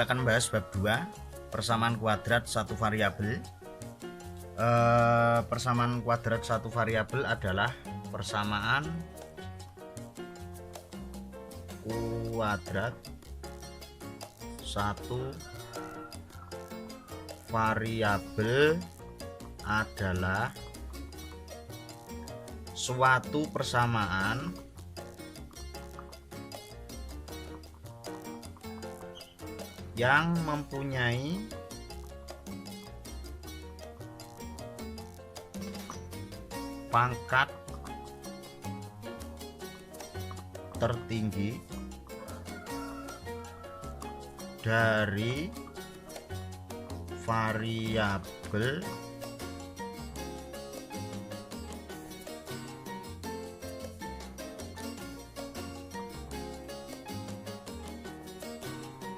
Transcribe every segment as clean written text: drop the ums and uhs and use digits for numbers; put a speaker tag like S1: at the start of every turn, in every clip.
S1: kita akan bahas bab 2, persamaan kuadrat satu variabel. Persamaan kuadrat satu variabel adalah persamaan kuadrat satu variabel adalah suatu persamaan yang mempunyai pangkat tertinggi dari variabel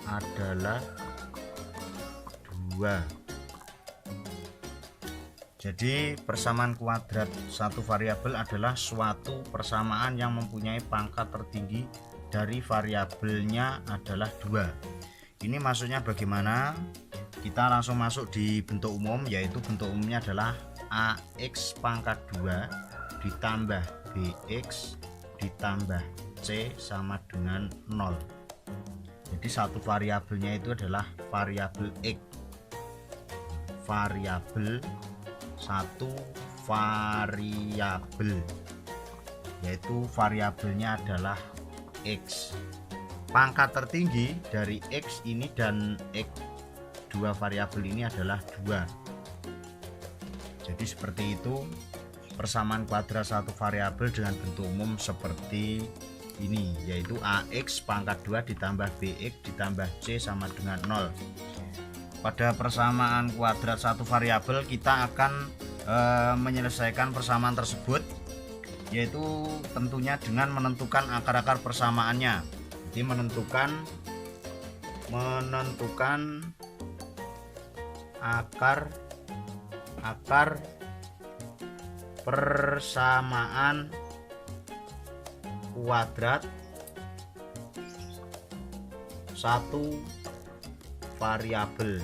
S1: adalah 2. Jadi persamaan kuadrat satu variabel adalah suatu persamaan yang mempunyai pangkat tertinggi dari variabelnya adalah 2. Ini maksudnya bagaimana? Kita langsung masuk di bentuk umum, yaitu bentuk umumnya adalah AX pangkat 2 ditambah BX ditambah C sama dengan 0. Jadi satu variabelnya itu adalah variabel X. Variabel satu variabel, yaitu variabelnya adalah X. Pangkat tertinggi dari X ini dan X dua variabel ini adalah 2. Jadi seperti itu persamaan kuadrat satu variabel dengan bentuk umum seperti ini, yaitu AX pangkat 2 ditambah BX ditambah C sama dengan 0. Pada persamaan kuadrat satu variabel kita akan menyelesaikan persamaan tersebut, yaitu tentunya dengan menentukan akar-akar persamaannya. Jadi menentukan akar persamaan kuadrat satu variabel.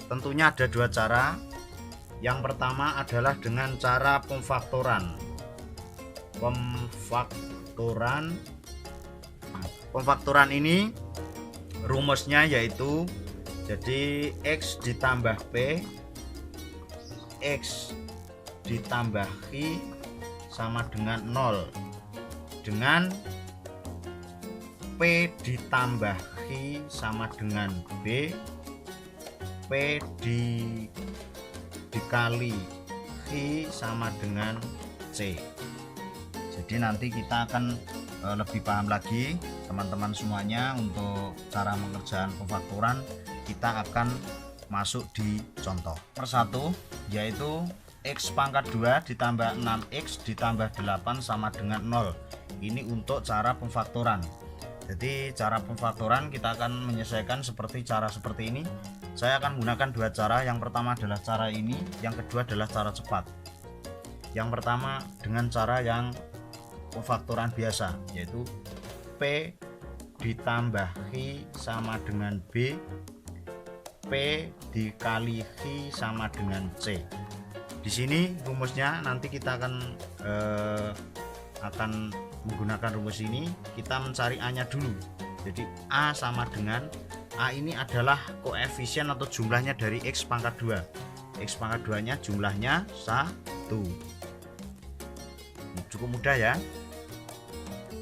S1: Tentunya ada 2 cara. Yang pertama adalah dengan cara pemfaktoran. Pemfaktoran ini rumusnya yaitu jadi X ditambah P, X ditambah I sama dengan 0, dengan P ditambah I sama dengan B, P dikali I sama dengan C. Jadi nanti kita akan lebih paham lagi teman-teman semuanya. Untuk cara pengerjaan pemfaktoran kita akan masuk di contoh persatu, yaitu X pangkat 2 ditambah 6X ditambah 8 sama dengan 0. Ini untuk cara pemfaktoran. Jadi cara pemfaktoran kita akan menyelesaikan seperti ini. Saya akan menggunakan 2 cara. Yang pertama adalah cara ini, yang kedua adalah cara cepat. Yang pertama dengan cara yang pemfaktoran biasa, yaitu P ditambah I sama dengan B, P dikali I sama dengan C. Di sini rumusnya nanti kita akan menggunakan rumus ini. Kita mencari A-nya dulu. Jadi A sama dengan, A ini adalah koefisien atau jumlahnya dari X pangkat 2. X pangkat 2 nya jumlahnya 1. Cukup mudah ya.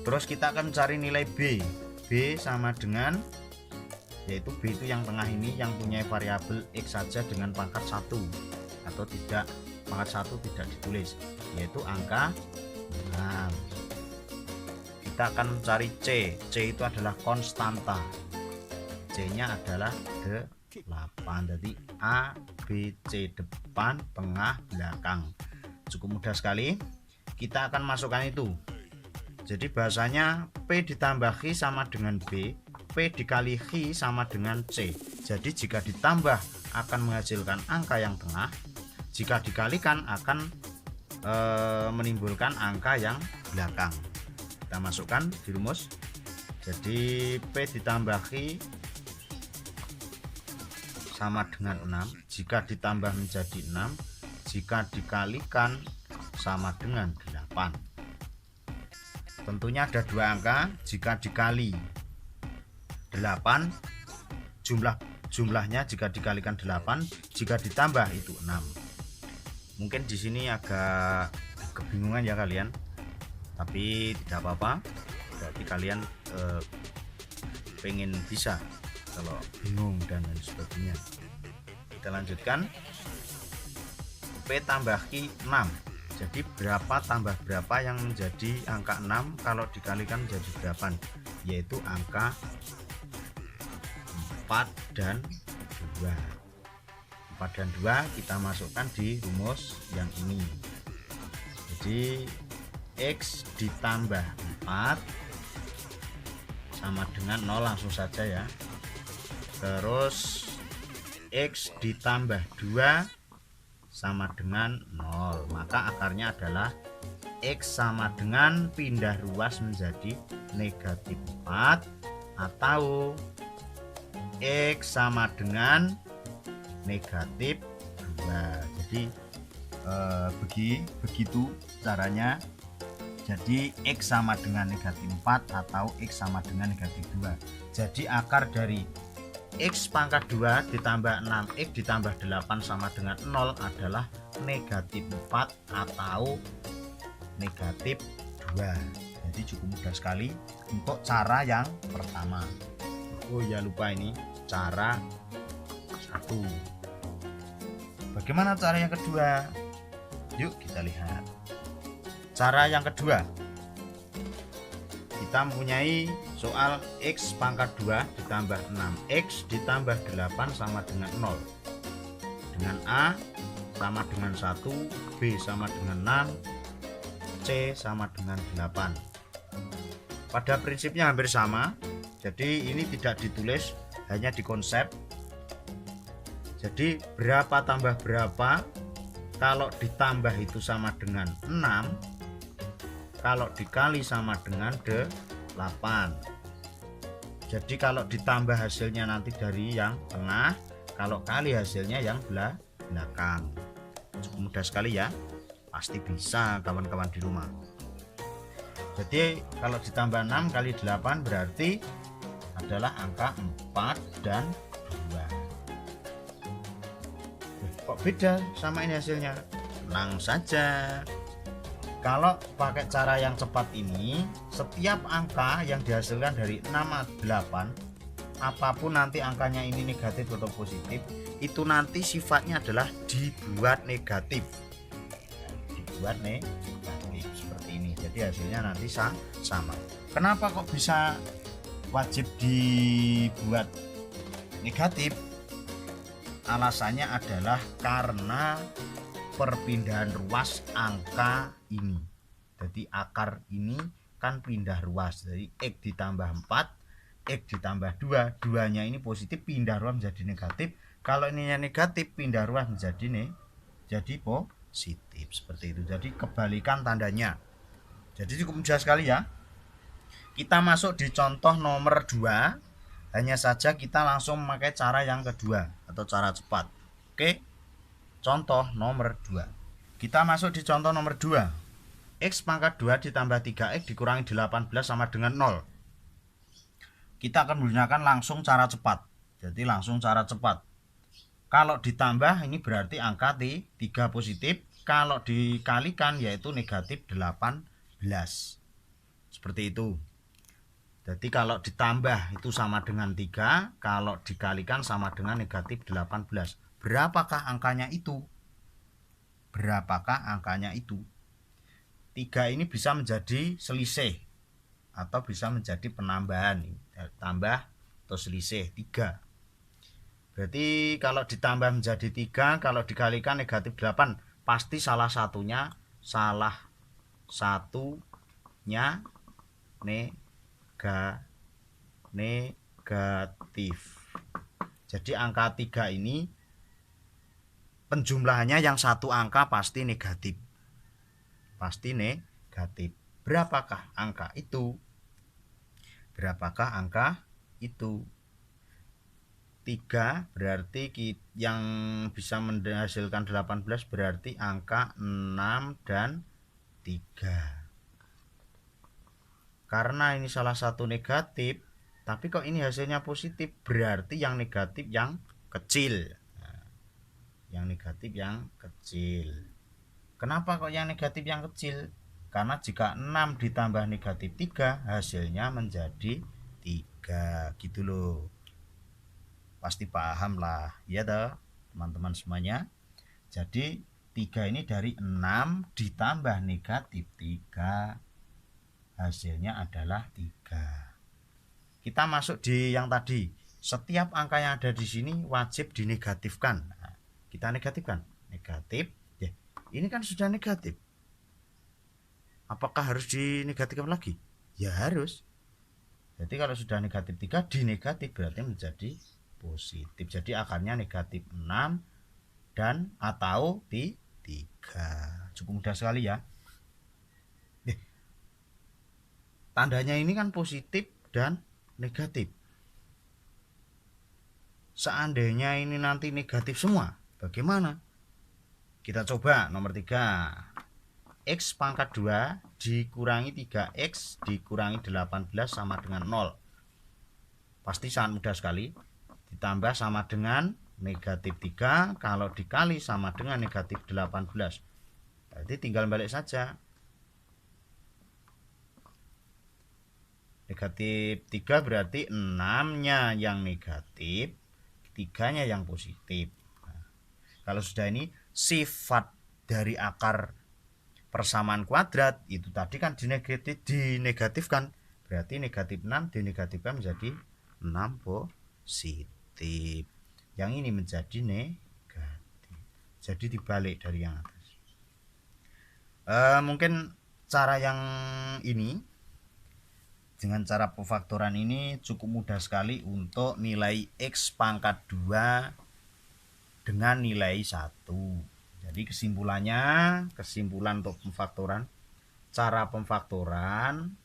S1: Terus kita akan mencari nilai B. B sama dengan, yaitu B itu yang tengah ini, yang punya variabel X saja dengan pangkat 1 atau tidak, pangkat 1 tidak ditulis, yaitu angka 6. Kita akan mencari C. C itu adalah konstanta. C nya adalah 8. Jadi A, B, C depan, tengah, belakang. Cukup mudah sekali. Kita akan masukkan itu. Jadi bahasanya P ditambah I sama dengan B, P dikali I sama dengan C. Jadi jika ditambah akan menghasilkan angka yang tengah, jika dikalikan akan menimbulkan angka yang belakang. Kita masukkan di rumus Jadi P ditambah Q sama dengan 6. Jika ditambah menjadi 6, jika dikalikan sama dengan 8. Tentunya ada dua angka. Jika dikali 8, jumlahnya jika dikalikan 8, jika ditambah itu 6. Mungkin di sini agak kebingungan ya kalian, tapi tidak apa-apa. Berarti kalian pengen bisa kalau bingung dan lain sebagainya. Kita lanjutkan. P tambah Q 6. Jadi berapa tambah berapa yang menjadi angka 6 kalau dikalikan menjadi 8, yaitu angka 4 dan 2. 4 dan 2 kita masukkan di rumus yang ini. Jadi X ditambah 4 sama dengan 0, langsung saja ya. Terus X ditambah 2 sama dengan 0, maka akarnya adalah X sama dengan pindah ruas menjadi negatif 4 atau X sama dengan negatif 2. Jadi begitu caranya. Jadi X sama dengan negatif 4 atau X sama dengan negatif 2. Jadi akar dari X pangkat 2 ditambah 6X ditambah 8 sama dengan 0 adalah negatif 4 atau negatif 2. Jadi cukup mudah sekali untuk cara yang pertama. Oh ya, lupa ini cara 1. Bagaimana cara yang kedua? Yuk kita lihat. Cara yang kedua, kita mempunyai soal X pangkat 2 ditambah 6X ditambah 8 sama dengan 0, dengan A sama dengan 1, B sama dengan 6, C sama dengan 8. Pada prinsipnya hampir sama, jadi ini tidak ditulis, hanya dikonsep. Jadi berapa tambah berapa, kalau ditambah itu sama dengan 6, kalau dikali sama dengan 8. Jadi kalau ditambah hasilnya nanti dari yang tengah, kalau kali hasilnya yang belakang. Cukup mudah sekali ya, pasti bisa kawan-kawan di rumah. Jadi kalau ditambah 6 kali 8 berarti adalah angka 4 dan 2. Kok beda sama ini hasilnya? Tenang saja. Kalau pakai cara yang cepat ini, setiap angka yang dihasilkan dari 6 atau 8, apapun nanti angkanya ini negatif atau positif, itu nanti sifatnya adalah dibuat negatif. Dibuat negatif seperti ini. Jadi hasilnya nanti sama. Kenapa kok bisa wajib dibuat negatif? Alasannya adalah karena perpindahan ruas angka ini. Jadi akar ini kan pindah ruas. Jadi X ditambah 4, X ditambah 2, 2-nya ini positif, pindah ruas menjadi negatif. Kalau ininya negatif, pindah ruas menjadi positif. Seperti itu. Jadi kebalikan tandanya. Jadi cukup mudah sekali ya. Kita masuk di contoh nomor 2. Hanya saja kita langsung memakai cara yang kedua atau cara cepat. Oke. Contoh nomor 2. Kita masuk di contoh nomor 2. X pangkat 2 ditambah 3X dikurangi 18 sama dengan 0. Kita akan menggunakan langsung cara cepat. Jadi langsung cara cepat. Kalau ditambah ini berarti angka 3 positif. Kalau dikalikan yaitu negatif 18. Seperti itu. Jadi kalau ditambah itu sama dengan 3. Kalau dikalikan sama dengan negatif 18. Berapakah angkanya itu? Berapakah angkanya itu? 3 ini bisa menjadi selisih atau bisa menjadi penambahan, tambah atau selisih 3. Berarti kalau ditambah menjadi 3, kalau dikalikan negatif 8, pasti salah satunya negatif. Jadi angka 3 ini penjumlahannya yang satu angka pasti negatif. Pasti negatif. Berapakah angka itu? berapakah angka itu. 3 berarti yang bisa menghasilkan 18 berarti angka 6 dan 3. Karena ini salah satu negatif, tapi kok ini hasilnya positif, berarti yang negatif yang kecil. Nah, yang negatif yang kecil. Kenapa kok yang negatif yang kecil? Karena jika 6 ditambah negatif 3 hasilnya menjadi 3 gitu loh. Pasti paham lah ya toh teman-teman semuanya. Jadi 3 ini dari 6 ditambah negatif 3 hasilnya adalah 3. Kita masuk di yang tadi, setiap angka yang ada di sini wajib dinegatifkan. Nah, kita negatifkan, negatif ya, ini kan sudah negatif, apakah harus dinegatifkan lagi? Ya harus. Jadi kalau sudah negatif 3 dinegatif berarti menjadi positif. Jadi akarnya negatif 6 dan atau di 3. Cukup mudah sekali ya. Tandanya ini kan positif dan negatif. Seandainya ini nanti negatif semua, bagaimana? Kita coba nomor 3. X pangkat 2 dikurangi 3X dikurangi 18 sama dengan 0. Pasti sangat mudah sekali. Ditambah sama dengan negatif 3, kalau dikali sama dengan negatif 18. Berarti tinggal balik saja. Negatif 3 berarti 6-nya yang negatif, 3-nya yang positif. Nah, kalau sudah ini sifat dari akar persamaan kuadrat itu tadi kan dinegatifkan, berarti negatif 6 dinegatifkan menjadi 6 positif. Yang ini menjadi negatif. Jadi dibalik dari yang atas. Mungkin cara yang ini, dengan cara pemfaktoran ini cukup mudah sekali untuk nilai X pangkat 2 dengan nilai 1. Jadi kesimpulan untuk pemfaktoran, cara pemfaktoran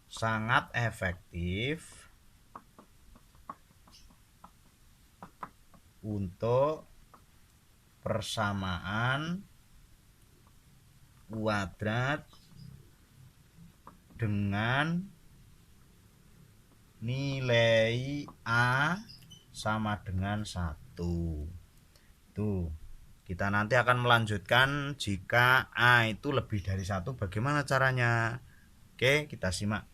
S1: sangat efektif untuk persamaan kuadrat dengan nilai A sama dengan 1. Tuh, kita nanti akan melanjutkan jika A itu lebih dari 1 bagaimana caranya. Oke, kita simak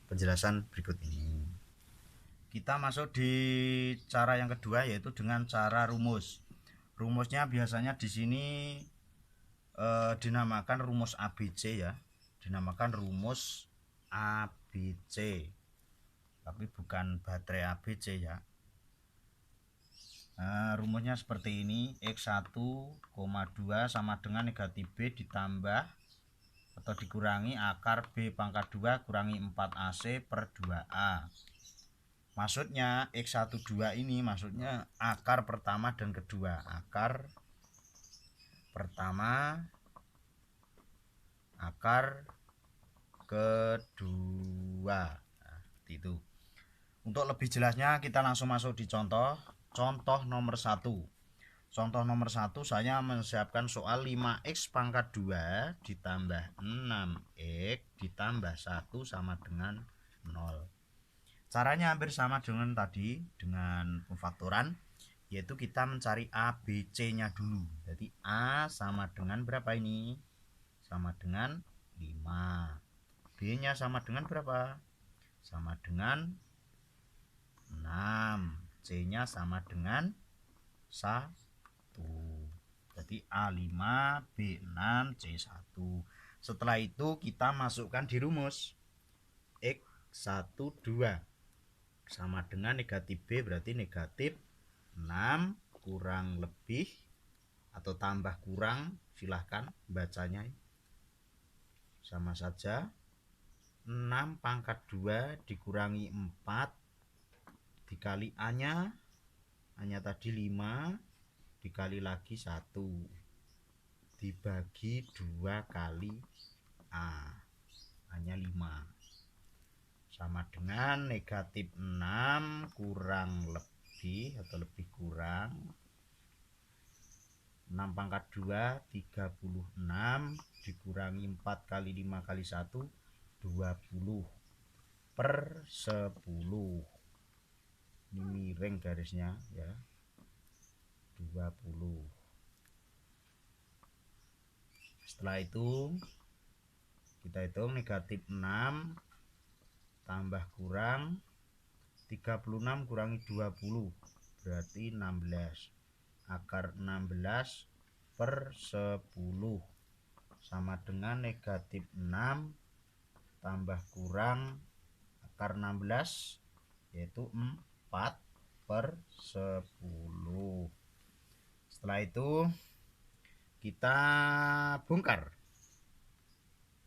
S1: penjelasan berikut ini. Kita masuk di cara yang kedua, yaitu dengan cara rumus. Rumusnya biasanya di sini dinamakan rumus ABC ya, dinamakan rumus ABC, tapi bukan baterai ABC ya. Rumusnya seperti ini, X1, 2 sama dengan negatif B ditambah atau dikurangi akar B pangkat 2 kurangi 4AC per 2A. Maksudnya X12 ini maksudnya akar pertama dan kedua, akar pertama, akar kedua. Nah, itu. Untuk lebih jelasnya kita langsung masuk di contoh nomor 1. Contoh nomor 1 saya menyiapkan soal 5x pangkat 2 ditambah 6x ditambah 1 sama dengan 0. Caranya hampir sama dengan tadi, dengan pemfaktoran, yaitu kita mencari A, B, C-nya dulu. Jadi A sama dengan berapa ini? Sama dengan 5. B-nya sama dengan berapa? Sama dengan 6. C-nya sama dengan 1. Jadi A5, B6, C1. Setelah itu kita masukkan di rumus. X12 sama dengan negatif B, berarti negatif 6 kurang lebih atau tambah kurang, silahkan bacanya sama saja. 6 pangkat 2 dikurangi 4 dikali A nya tadi 5 dikali lagi 1 dibagi 2 kali A, hanya 5, sama dengan negatif 6 kurang lebih atau lebih kurang 6 pangkat 2 36 dikurangi 4 kali 5 kali 1 20 per 10. Ini miring garisnya ya, 20. Setelah itu kita hitung negatif 6 tambah kurang 36 kurangi 20 berarti 16. Akar 16 per 10 sama dengan negatif 6 tambah kurang akar 16 yaitu 4 per 10. Setelah itu kita bongkar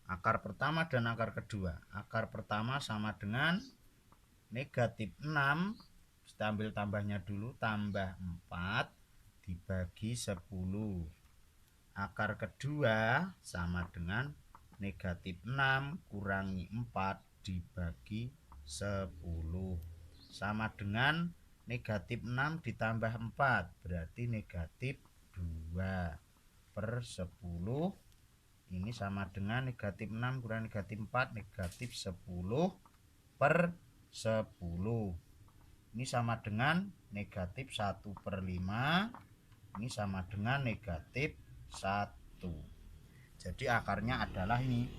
S1: akar pertama dan akar kedua. Akar pertama sama dengan negatif 6, kita ambil tambahnya dulu, tambah 4 dibagi 10. Akar kedua sama dengan negatif 6 kurangi 4 dibagi 10, sama dengan negatif 6 ditambah 4 berarti negatif 2 per 10. Ini sama dengan negatif 6 kurang negatif 4 negatif 10 per 10. Ini sama dengan negatif 1 per 5. Ini sama dengan negatif 1. Jadi akarnya adalah ini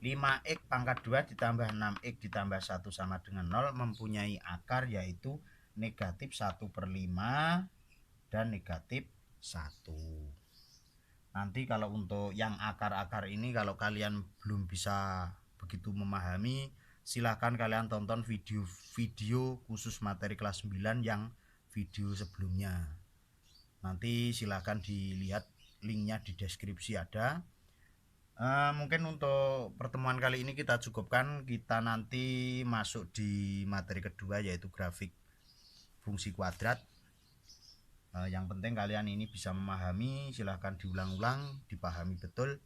S1: 5x pangkat 2 ditambah 6x ditambah 1 sama dengan 0 mempunyai akar yaitu negatif 1 per 5 dan negatif 1. Nanti kalau untuk yang akar-akar ini kalau kalian belum bisa begitu memahami, silahkan kalian tonton video khusus materi kelas 9 yang video sebelumnya. Nanti silahkan dilihat linknya di deskripsi ada. Mungkin untuk pertemuan kali ini kita cukupkan. Kita nanti masuk di materi kedua yaitu grafik fungsi kuadrat. Yang penting kalian ini bisa memahami, silahkan diulang-ulang, dipahami betul.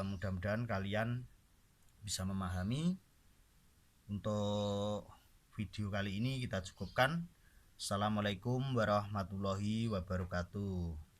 S1: Mudah-mudahan kalian bisa memahami. Untuk video kali ini kita cukupkan. Assalamualaikum warahmatullahi wabarakatuh.